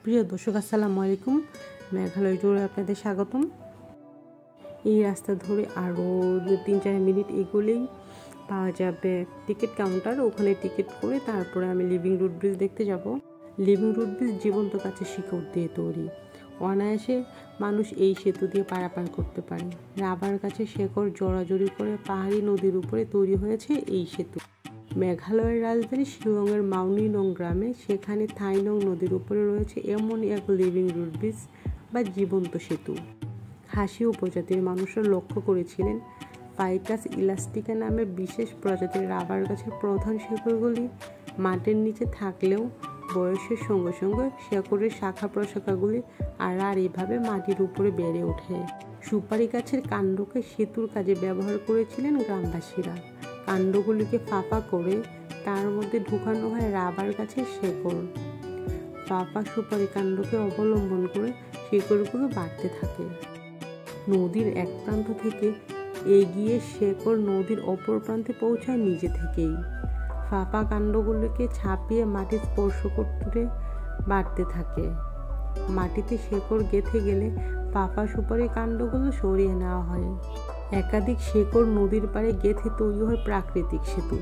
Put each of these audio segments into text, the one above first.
প্রিয় দর্শক আসসালামু আলাইকুম। মেঘালয় ট্যুরে আপনাদের স্বাগতম। এই রাস্তা ধরে আরও 2-4 মিনিট এগোলেই পাওয়া যাবে টিকিট কাউন্টার। ওখানে টিকিট করে তারপরে আমি লিভিং রুট ব্রিজ দেখতে যাব। লিভিং রুট ব্রিজ জীবন্ত কাছে শিকড় দিয়ে তৈরি, অনায়াসে মানুষ এই সেতু দিয়ে পারাপার করতে পারে। রাবার কাছে শেকড় জোড়াজড়ি করে পাহাড়ি নদীর উপরে তৈরি হয়েছে এই সেতু। মেঘালয়ের রাজধানী শিলংয়ের মাউনিনং গ্রামে, সেখানে থাইনং নদীর উপরে রয়েছে এমনই এক লিভিং রুট ব্রিজ বা জীবন্ত সেতু। খাসি উপজাতির মানুষরা লক্ষ্য করেছিলেন ফাইকাস ইলাস্টিকা নামের বিশেষ প্রজাতির রাবার গাছের প্রধান শেকড়গুলি মাটির নিচে থাকলেও বয়সের সঙ্গে সঙ্গে শেকড়ের শাখা প্রশাখাগুলি এইভাবে মাটির উপরে বেড়ে ওঠে। সুপারি গাছের কাণ্ডকে সেতুর কাজে ব্যবহার করেছিলেন গ্রামবাসীরা। কাণ্ডগুলিকে ফাঁপা করে তার মধ্যে ঢুকানো হয় রাবার গাছের শেকড়। ফাঁপা সুপারি কাণ্ডকে অবলম্বন করে শেকড়গুলো বাড়তে থাকে। নদীর এক প্রান্ত থেকে এগিয়ে শেকড় নদীর অপর প্রান্তে পৌঁছায় নিজে থেকেই। ফাঁপা কাণ্ডগুলিকে ছাপিয়ে মাটি স্পর্শ করতে বাড়তে থাকে। মাটিতে শেকড় গেঁথে গেলে ফাঁপা সুপারি কাণ্ডগুলো সরিয়ে নেওয়া হয়। একাধিক শেকড় নদীর পাড়ে গেঁথে তৈরি হয় প্রাকৃতিক সেতু।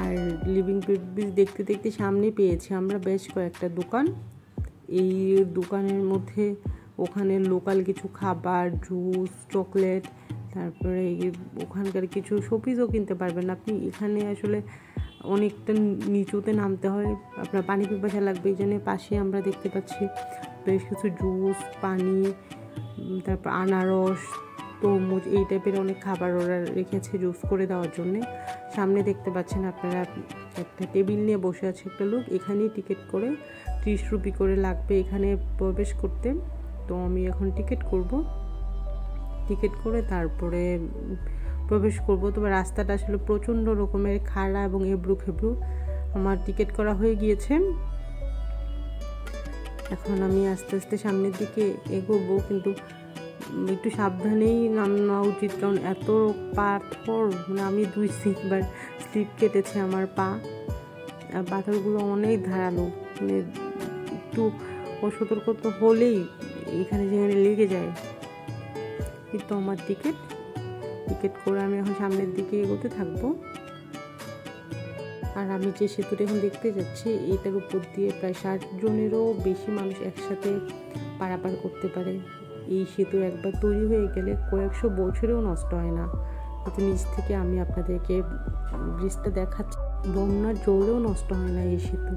আর লিভিং ব্রিজ দেখতে দেখতে সামনে পেয়েছি আমরা বেশ কয়েকটা দোকান। এই দোকানের মধ্যে ওখানে লোকাল কিছু খাবার, জুস, চকলেট, তারপরে ওখানকার কিছু শোপিসও কিনতে পারবেন আপনি। এখানে আসলে অনেকটা নিচুতে নামতে হয়, আপনার পানি পিপাসা লাগবে। এই জন্য পাশে আমরা দেখতে পাচ্ছি বেশ কিছু জুস, পানি, তারপর আনারস, তরমুজ, এই টাইপের অনেক খাবার ওরা রেখেছে জুস করে দেওয়ার জন্যে। সামনে দেখতে পাচ্ছেন আপনারা একটা টেবিল নিয়ে বসে আছে একটা লোক। এখানেই টিকিট করে 30 রুপি করে লাগবে এখানে প্রবেশ করতে। তো আমি এখন টিকিট করব, টিকিট করে তারপরে প্রবেশ করব। তবে রাস্তাটা আসলে প্রচণ্ড রকমের খাড়া এবং এবড়ো খেবড়ো। আমার টিকিট করা হয়ে গিয়েছে। এখন আমি আস্তে আস্তে সামনের দিকে এগোবো, কিন্তু একটু সাবধানেই নামা উচিত, কারণ এত পাথর, মানে আমি 2 স্লিপ কেটেছে আমার পা। আর পাথরগুলো অনেক ধারালো, মানে একটু অসতর্ক তো হলেই এখানে যেখানে লেগে যায়। কিন্তু আমার টিকিট করে আমি এখন সামনের দিকে এগোতে থাকবো। আর আমি যে সেতুটা এখন দেখতে যাচ্ছি, এটার উপর দিয়ে প্রায় 60 জনেরও বেশি মানুষ একসাথে পারাপার করতে পারে। এই সেতু একবার তৈরি হয়ে গেলে কয়েকশো বছরেও নষ্ট হয় না। কিন্তু নিচ থেকে আমি আপনাদেরকে ব্রিজটা দেখাচ্ছি, বন্যার জলেও নষ্ট হয় না এই সেতু।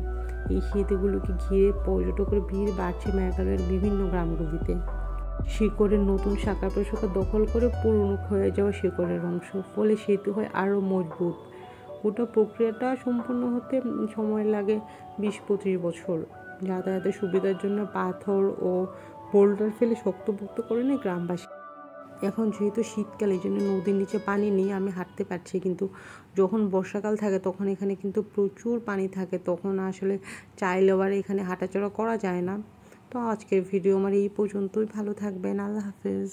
এই সেতুগুলোকে ঘিরে পর্যটকের ভিড় বাড়ছে মেঘালয়ের বিভিন্ন গ্রামগুলিতে। শিকড়ের নতুন শাখা প্রশাখা দখল করে পুরনো ক্ষয়ে যাওয়া শিকড়ের অংশ, ফলে সেতু হয় আরও মজবুত। গোটা প্রক্রিয়াটা সম্পূর্ণ হতে সময় লাগে 20-25 বছর। যাতায়াতের সুবিধার জন্য পাথর ও বোল্ডার ফেলে শক্তপোক্ত করে নেয় গ্রামবাসী। এখন যেহেতু শীতকাল, এই জন্য নদীর নিচে পানি নেই, আমি হাঁটতে পারছি। কিন্তু যখন বর্ষাকাল থাকে তখন এখানে কিন্তু প্রচুর পানি থাকে, তখন আসলে চাইলেও আর এখানে হাঁটাচলা করা যায় না। তো আজকের ভিডিও আমার এই পর্যন্তই। ভালো থাকবেন, আল্লাহ হাফেজ।